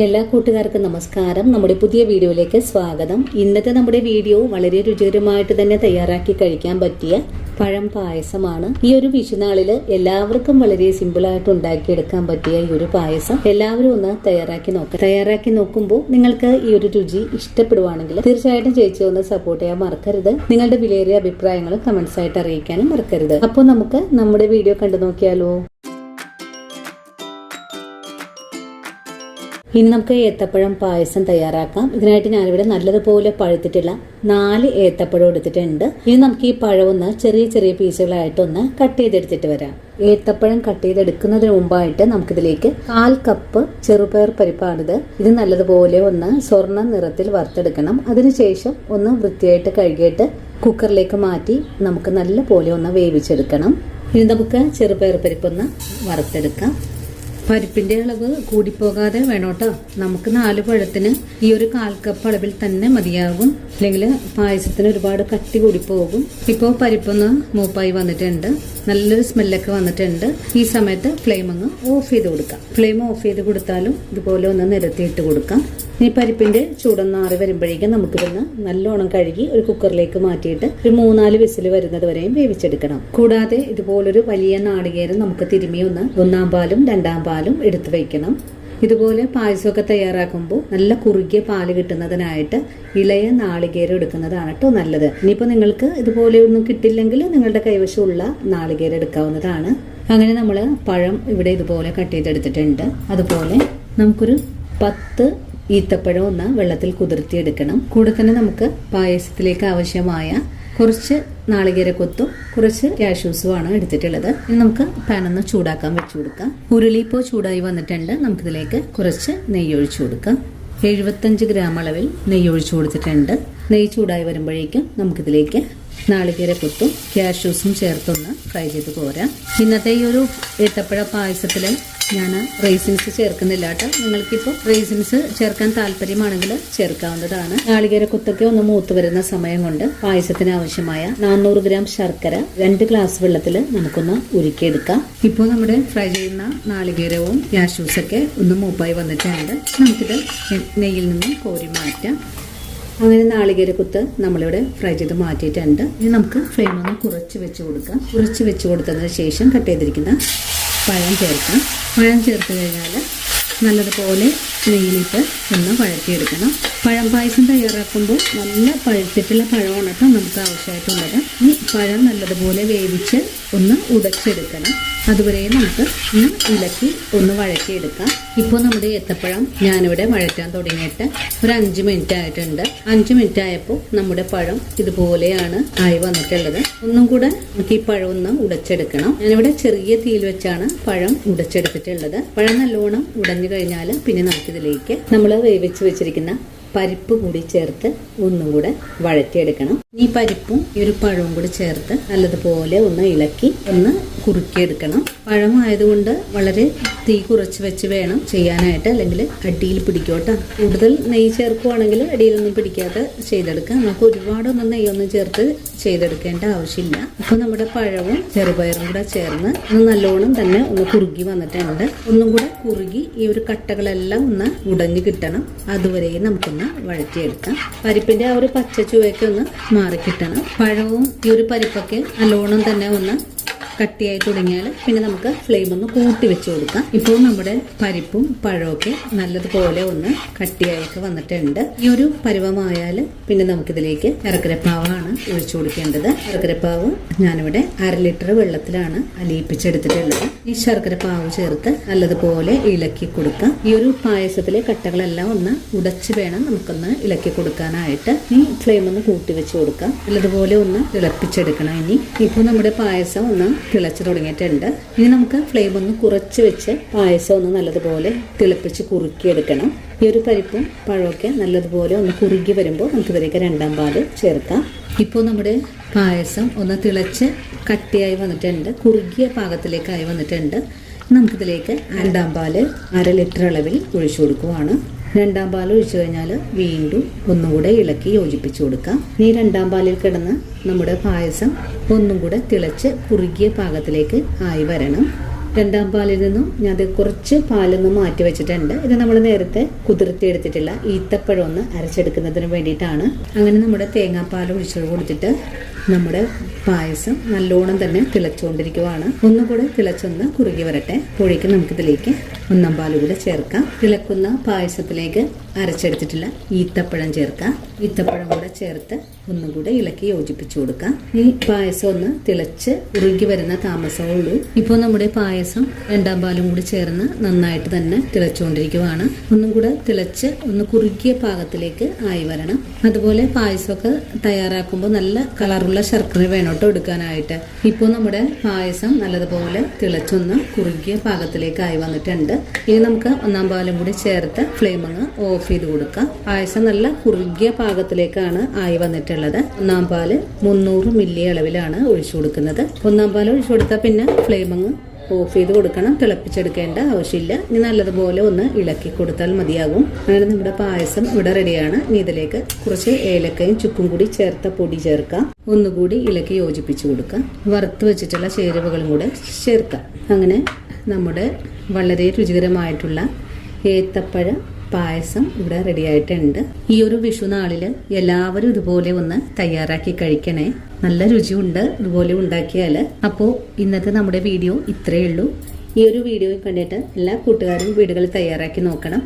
എല്ലാ കൂട്ടുകാർക്കും നമസ്കാരം. നമ്മുടെ പുതിയ വീഡിയോയിലേക്ക് സ്വാഗതം. ഇന്നത്തെ നമ്മുടെ വീഡിയോ വളരെ രുചികരമായിട്ട് തന്നെ തയ്യാറാക്കി കഴിക്കാൻ പറ്റിയ പഴം പായസമാണ്. ഈ ഒരു വിഷുനാളില് എല്ലാവർക്കും വളരെ സിമ്പിളായിട്ട് ഉണ്ടാക്കിയെടുക്കാൻ പറ്റിയ ഈ ഒരു പായസം എല്ലാവരും ഒന്ന് തയ്യാറാക്കി നോക്കുമ്പോൾ നിങ്ങൾക്ക് ഈ ഒരു രുചി ഇഷ്ടപ്പെടുവാണെങ്കിൽ തീർച്ചയായിട്ടും ചേച്ചി ഒന്ന് സപ്പോർട്ട് ചെയ്യാൻ മറക്കരുത്. നിങ്ങളുടെ വിലയേറിയ അഭിപ്രായങ്ങൾ കമന്റ്സ് ആയിട്ട് അറിയിക്കാനും മറക്കരുത്. അപ്പോൾ നമുക്ക് നമ്മുടെ വീഡിയോ കണ്ടു നോക്കിയാലോ. ഇനി നമുക്ക് ഏത്തപ്പഴം പായസം തയ്യാറാക്കാം. ഇതിനായിട്ട് ഞാനിവിടെ നല്ലതുപോലെ പഴുത്തിട്ടുള്ള 4 ഏത്തപ്പഴം എടുത്തിട്ടുണ്ട്. ഇനി നമുക്ക് ഈ പഴം ഒന്ന് ചെറിയ ചെറിയ പീസുകളായിട്ടൊന്ന് കട്ട് ചെയ്തെടുത്തിട്ട് വരാം. ഏത്തപ്പഴം കട്ട് ചെയ്തെടുക്കുന്നതിന് മുമ്പായിട്ട് നമുക്കിതിലേക്ക് 1/4 കപ്പ് ചെറുപയർ പരിപ്പാണിത്. ഇത് നല്ലതുപോലെ ഒന്ന് സ്വർണ്ണ നിറത്തിൽ വറുത്തെടുക്കണം. അതിനുശേഷം ഒന്ന് വൃത്തിയായിട്ട് കഴുകിയിട്ട് കുക്കറിലേക്ക് മാറ്റി നമുക്ക് നല്ല പോലെ ഒന്ന് വേവിച്ചെടുക്കണം. ഇനി നമുക്ക് ചെറുപയർ പരിപ്പൊന്ന് വറുത്തെടുക്കാം. പരിപ്പിന്റെ അളവ് കൂടിപ്പോകാതെ വേണോട്ടോ. നമുക്ക് 4 പഴത്തിന് ഈ ഒരു 1/4 കപ്പ് അളവിൽ തന്നെ മതിയാകും. അല്ലെങ്കിൽ പായസത്തിന് ഒരുപാട് കട്ടി കൂടിപ്പോകും. ഇപ്പോൾ പരിപ്പൊന്ന് മൂപ്പായി വന്നിട്ടുണ്ട്. നല്ലൊരു സ്മെല്ലൊക്കെ വന്നിട്ടുണ്ട്. ഈ സമയത്ത് ഫ്ലെയിം അങ്ങ് ഓഫ് ചെയ്ത് കൊടുക്കാം. ഫ്ലെയിം ഓഫ് ചെയ്ത് കൊടുത്താലും ഇതുപോലെ ഒന്ന് നിരത്തിയിട്ട് കൊടുക്കാം. ഇനി പരിപ്പിന്റെ ചൂടൊന്ന് ആറി വരുമ്പോഴേക്കും നമുക്കിതൊന്ന് നല്ലോണം കഴുകി ഒരു കുക്കറിലേക്ക് മാറ്റിയിട്ട് ഒരു 3-4 വിസിൽ വരുന്നത് വരെയും വേവിച്ചെടുക്കണം. കൂടാതെ ഇതുപോലൊരു വലിയ നാളികേരം നമുക്ക് തിരുമ്മി ഒന്ന് 1-ാം പാലും 2-ാം പാലും എടുത്തു വയ്ക്കണം. ഇതുപോലെ പായസമൊക്കെ തയ്യാറാക്കുമ്പോൾ നല്ല കുറുകിയ പാല് കിട്ടുന്നതിനായിട്ട് ഇളയ നാളികേരം എടുക്കുന്നതാണ് കേട്ടോ നല്ലത്. ഇനിയിപ്പോൾ നിങ്ങൾക്ക് ഇതുപോലെ ഒന്നും കിട്ടില്ലെങ്കിൽ നിങ്ങളുടെ കൈവശമുള്ള നാളികേരം എടുക്കാവുന്നതാണ്. അങ്ങനെ നമ്മൾ പഴം ഇവിടെ ഇതുപോലെ കട്ട് ചെയ്തെടുത്തിട്ടുണ്ട്. അതുപോലെ നമുക്കൊരു 10 ഈത്തപ്പഴം ഒന്ന് വെള്ളത്തിൽ കുതിർത്തിയെടുക്കണം. കൂടെ തന്നെ നമുക്ക് പായസത്തിലേക്ക് ആവശ്യമായ കുറച്ച് നാളികേരക്കൊത്തും കുറച്ച് കാഷ്യൂസുമാണ് എടുത്തിട്ടുള്ളത്. ഇനി നമുക്ക് പാനൊന്ന് ചൂടാക്കാൻ വെച്ചു കൊടുക്കാം. ഉരുളി ഇപ്പോൾ ചൂടായി വന്നിട്ടുണ്ട്. നമുക്കിതിലേക്ക് കുറച്ച് നെയ്യ് ഒഴിച്ചു കൊടുക്കാം. 75 ഗ്രാം അളവിൽ നെയ്യ് ഒഴിച്ചു കൊടുത്തിട്ടുണ്ട്. നെയ്യ് ചൂടായി വരുമ്പോഴേക്കും നമുക്കിതിലേക്ക് നാളികേരക്കൊത്തും കാഷ്യൂസും ചേർത്തൊന്ന് ഫ്രൈ ചെയ്ത് പോരാം. ഇന്നത്തെ ഈ ഒരു ഏത്തപ്പഴ പായസത്തിൽ ഞാൻ റേസിൻസ് ചേർക്കുന്നില്ല കേട്ടോ. നിങ്ങൾക്കിപ്പോൾ റേസിൻസ് ചേർക്കാൻ താല്പര്യമാണെങ്കിൽ ചേർക്കാവുന്നതാണ്. നാളികേരക്കൊത്തൊക്കെ ഒന്ന് മൂത്ത് വരുന്ന സമയം കൊണ്ട് പായസത്തിന് ആവശ്യമായ 400 ഗ്രാം ശർക്കര 2 ഗ്ലാസ് വെള്ളത്തിൽ നമുക്കൊന്ന് ഉരുക്കിയെടുക്കാം. ഇപ്പോൾ നമ്മുടെ ഫ്രൈ ചെയ്യുന്ന നാളികേരവും കാഷ്യൂസൊക്കെ ഒന്ന് മൂപ്പായി വന്നിട്ടുണ്ട്. നമുക്കിത് നെയ്യിൽ നിന്ന് കോരി മാറ്റാം. അങ്ങനെ നാളികേരക്കുത്ത് നമ്മളിവിടെ ഫ്രൈ ചെയ്ത് മാറ്റിയിട്ടുണ്ട്. ഇനി നമുക്ക് ഫ്ലെയിം ഒന്ന് കുറച്ച് വെച്ച് കൊടുക്കാം. കുറച്ച് വെച്ച് കൊടുത്തതിന് ശേഷം കട്ട് ചെയ്തിരിക്കുന്ന പഴം ചേർക്കാം. പഴം ചേർത്ത് കഴിഞ്ഞാൽ നല്ലതുപോലെ നെയ്യിലിട്ട് ഒന്ന് വഴറ്റിയെടുക്കണം. പഴം പായസം തയ്യാറാക്കുമ്പോൾ നല്ല പഴുത്തിട്ടുള്ള പഴമാണ് കേട്ടോ നമുക്ക് ആവശ്യമായിട്ടുള്ളത്. ഈ പഴം നല്ലതുപോലെ വേവിച്ച് ഒന്ന് ഉടച്ചെടുക്കണം. അതുവരെ നമുക്ക് ഒന്ന് ഇളക്കി ഒന്ന് വഴറ്റിയെടുക്കാം. ഇപ്പോൾ നമ്മുടെ ഏത്തപ്പഴം ഞാനിവിടെ വഴറ്റാൻ തുടങ്ങിയിട്ട് ഒരു 5 മിനിറ്റ് ആയിട്ടുണ്ട്. 5 മിനിറ്റ് ആയപ്പോൾ നമ്മുടെ പഴം ഇതുപോലെയാണ് ആയി വന്നിട്ടുള്ളത്. ഒന്നും കൂടെ നമുക്ക് ഈ പഴം ഒന്ന് ഉടച്ചെടുക്കണം. ഞാനിവിടെ ചെറിയ തീയിൽ വെച്ചാണ് പഴം ഉടച്ചെടുത്തിട്ടുള്ളത്. പഴം നല്ലോണം ഉടഞ്ഞു കഴിഞ്ഞാൽ പിന്നെ നമുക്കിതിലേക്ക് നമ്മൾ വേവിച്ച് വെച്ചിരിക്കുന്ന പരിപ്പ് കൂടി ചേർത്ത് ഒന്നും കൂടെ വഴറ്റിയെടുക്കണം. ഈ പരിപ്പും ഈ ഒരു പഴവും കൂടി ചേർത്ത് നല്ലതുപോലെ ഒന്ന് ഇളക്കി ഒന്ന് കുറുക്കിയെടുക്കണം. പഴമായതുകൊണ്ട് വളരെ തീ കുറച്ച് വെച്ച് വേണം ചെയ്യാനായിട്ട്, അല്ലെങ്കിൽ അടിയിൽ പിടിക്കോട്ടോ. കൂടുതൽ നെയ്യ് ചേർക്കുവാണെങ്കിൽ അടിയിലൊന്നും പിടിക്കാതെ ചെയ്തെടുക്കാം. നമുക്ക് ഒരുപാടൊന്നും നെയ്യൊന്നും ചേർത്ത് ചെയ്തെടുക്കേണ്ട ആവശ്യമില്ല. അപ്പോൾ നമ്മുടെ പഴവും ചെറുപയറും കൂടെ ചേർന്ന് ഒന്ന് നല്ലോണം തന്നെ ഒന്ന് കുറുകി വന്നിട്ടുണ്ട്. ഒന്നും കൂടെ കുറുകി ഈ ഒരു കട്ടകളെല്ലാം ഒന്ന് ഉടഞ്ഞു കിട്ടണം. അതുവരെ നമുക്കൊന്ന് വഴറ്റിയെടുക്കാം. പരിപ്പിന്റെ ആ ഒരു പച്ച ചുവയൊക്കെ ഒന്ന് മാറിക്കിട്ടണം. പഴവും ഈ ഒരു പരിപ്പൊക്കെ നല്ലോണം തന്നെ ഒന്ന് കട്ടിയായി തുടങ്ങിയാൽ പിന്നെ നമുക്ക് ഫ്ലെയിം ഒന്ന് കൂട്ടി വെച്ച് കൊടുക്കാം. ഇപ്പോൾ നമ്മുടെ പരിപ്പും പഴമൊക്കെ നല്ലതുപോലെ ഒന്ന് കട്ടിയായിട്ട് വന്നിട്ടുണ്ട്. ഈ ഒരു പരുവമായാൽ പിന്നെ നമുക്കിതിലേക്ക് ശർക്കരപ്പാവാണ് ഒഴിച്ചു കൊടുക്കേണ്ടത്. ശർക്കരപ്പാവ് ഞാനിവിടെ 1/2 ലിറ്റർ വെള്ളത്തിലാണ് അലിയിപ്പിച്ചെടുത്തിട്ടുള്ളത്. ഈ ശർക്കരപ്പാവ് ചേർത്ത് നല്ലതുപോലെ ഇളക്കി കൊടുക്കാം. ഈ ഒരു പായസത്തിലെ കട്ടകളെല്ലാം ഒന്ന് ഉടച്ച് വേണം നമുക്കൊന്ന് ഇളക്കി കൊടുക്കാനായിട്ട്. ഈ ഫ്ലെയിം ഒന്ന് കൂട്ടി വെച്ച് കൊടുക്കാം. നല്ലതുപോലെ ഒന്ന് തിളപ്പിച്ചെടുക്കണം. ഇനി ഇപ്പോൾ നമ്മുടെ പായസം ഒന്ന് തിളച്ച് തുടങ്ങിയിട്ടുണ്ട്. ഇനി നമുക്ക് ഫ്ലെയിം ഒന്ന് കുറച്ച് വെച്ച് പായസം ഒന്ന് നല്ലതുപോലെ തിളപ്പിച്ച് കുറുക്കിയെടുക്കണം. ഈ ഒരു പരിപ്പും പഴമൊക്കെ നല്ലതുപോലെ ഒന്ന് കുറുകി വരുമ്പോൾ നമുക്കിതിലേക്ക് 2-ാം പാല് ചേർക്കാം. ഇപ്പോൾ നമ്മുടെ പായസം ഒന്ന് തിളച്ച് കട്ടിയായി വന്നിട്ടുണ്ട്. കുറുകിയ പാകത്തിലേക്കായി വന്നിട്ടുണ്ട്. നമുക്കിതിലേക്ക് 2-ാം പാല് 1/2 ലിറ്റർ അളവിൽ ഒഴിച്ചു കൊടുക്കുവാണ്. 2-ാം പാൽ ഒഴിച്ചു കഴിഞ്ഞാൽ വീണ്ടും ഒന്നും കൂടെ ഇളക്കി യോജിപ്പിച്ചു കൊടുക്കാം. ഈ 2-ാം പാലിൽ കിടന്ന് നമ്മുടെ പായസം ഒന്നും കൂടെ തിളച്ച് കുറുകിയ പാകത്തിലേക്ക് ആയി വരണം. രണ്ടാം പാലിൽ നിന്നും ഞാൻ കുറച്ച് പാലൊന്നും മാറ്റി വെച്ചിട്ടുണ്ട്. ഇത് നമ്മൾ നേരത്തെ കുതിർത്തി എടുത്തിട്ടില്ല ഈത്തപ്പഴം ഒന്ന് അരച്ചെടുക്കുന്നതിന് വേണ്ടിയിട്ടാണ്. അങ്ങനെ നമ്മുടെ തേങ്ങാപ്പാൽ ഒഴിച്ചു കൊടുത്തിട്ട് നമ്മുടെ പായസം നല്ലോണം തന്നെ തിളച്ചുകൊണ്ടിരിക്കുവാണ്. ഒന്നുകൂടെ തിളച്ചൊന്ന് കുറുകി വരട്ടെ. അപ്പോഴേക്കും നമുക്കിതിലേക്ക് ഒന്നാം പാൽ കൂടെ ചേർക്കാം. തിളക്കുന്ന പായസത്തിലേക്ക് അരച്ചെടുത്തിട്ടില്ല ഈത്തപ്പഴം ചേർക്കാം. ഈത്തപ്പഴം കൂടെ ചേർത്ത് ഒന്നും കൂടെ ഇളക്കി യോജിപ്പിച്ചു കൊടുക്കാം. ഈ പായസം ഒന്ന് തിളച്ച് ഉറുകി വരുന്ന താമസമേ ഉള്ളൂ. ഇപ്പോൾ നമ്മുടെ പായസം രണ്ടാം പാലും കൂടി ചേർന്ന് നന്നായിട്ട് തന്നെ തിളച്ചുകൊണ്ടിരിക്കുവാണ്. ഒന്നും കൂടെ തിളച്ച് ഒന്ന് കുറുകിയ പാകത്തിലേക്ക് ആയി വരണം. അതുപോലെ പായസമൊക്കെ തയ്യാറാക്കുമ്പോൾ നല്ല കളറുള്ള ശർക്കര വേണോട്ടോ എടുക്കാനായിട്ട്. ഇപ്പോൾ നമ്മുടെ പായസം നല്ലതുപോലെ തിളച്ചൊന്ന് കുറുകിയ പാകത്തിലേക്ക് ആയി വന്നിട്ടുണ്ട്. ഇനി നമുക്ക് ഒന്നാം പാലും കൂടി ചേർത്ത് ഫ്ലെയിം അങ്ങ് ഓഫ് ചെയ്ത് കൊടുക്കാം. പായസം നല്ല കുറുകിയ പാകത്തിലേക്കാണ് ആയി വന്നിട്ടുള്ളത്. ഒന്നാം പാല് 300 മില്ലി അളവിലാണ് ഒഴിച്ചു കൊടുക്കുന്നത്. ഒന്നാം പാൽ ഒഴിച്ചു കൊടുത്താൽ പിന്നെ ഫ്ലെയിം അങ്ങ് ഓഫ് ചെയ്ത് കൊടുക്കണം. തിളപ്പിച്ചെടുക്കേണ്ട ആവശ്യമില്ല. ഇനി നല്ലതുപോലെ ഒന്ന് ഇളക്കി കൊടുത്താൽ മതിയാകും. അങ്ങനെ നമ്മുടെ പായസം ഇവിടെ റെഡിയാണ്. ഇനി ഇതിലേക്ക് കുറച്ച് ഏലക്കയും ചുക്കും കൂടി ചേർത്ത പൊടി ചേർക്കാം. ഒന്നുകൂടി ഇളക്കി യോജിപ്പിച്ചു കൊടുക്കാം. വറുത്ത് വെച്ചിട്ടുള്ള ചേരുവകളും കൂടെ ചേർക്കാം. അങ്ങനെ നമ്മുടെ വളരെ രുചികരമായിട്ടുള്ള ഏത്തപ്പഴ പായസം ഇവിടെ റെഡി ആയിട്ടുണ്ട്. ഈ ഒരു വിഷു നാളില് എല്ലാവരും ഇതുപോലെ ഒന്ന് തയ്യാറാക്കി കഴിക്കണേ. നല്ല രുചിയുണ്ട് ഇതുപോലെ ഉണ്ടാക്കിയാൽ. അപ്പോൾ ഇന്നത്തെ നമ്മുടെ വീഡിയോ ഇത്രയേ ഉള്ളൂ. ഈ ഒരു വീഡിയോ കണ്ടിട്ട് എല്ലാ കൂട്ടുകാരും വീടുകളിൽ തയ്യാറാക്കി നോക്കണം.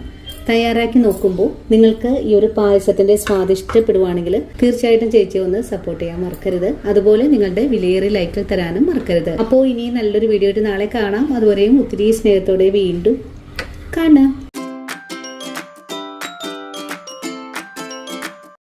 തയ്യാറാക്കി നോക്കുമ്പോൾ നിങ്ങൾക്ക് ഈ ഒരു പായസത്തിന്റെ സ്വാദ് ഇഷ്ടപ്പെടുവാണെങ്കിൽ തീർച്ചയായിട്ടും ചേച്ചിയെ ഒന്ന് സപ്പോർട്ട് ചെയ്യാൻ മറക്കരുത്. അതുപോലെ നിങ്ങളുടെ വിലയേറിയ ലൈക്കുകൾ തരാനും മറക്കരുത്. അപ്പോൾ ഇനി നല്ലൊരു വീഡിയോ ആയിട്ട് നാളെ കാണാം. അതുവരെയും ഒത്തിരി സ്നേഹത്തോടെ വീണ്ടും കാണാം.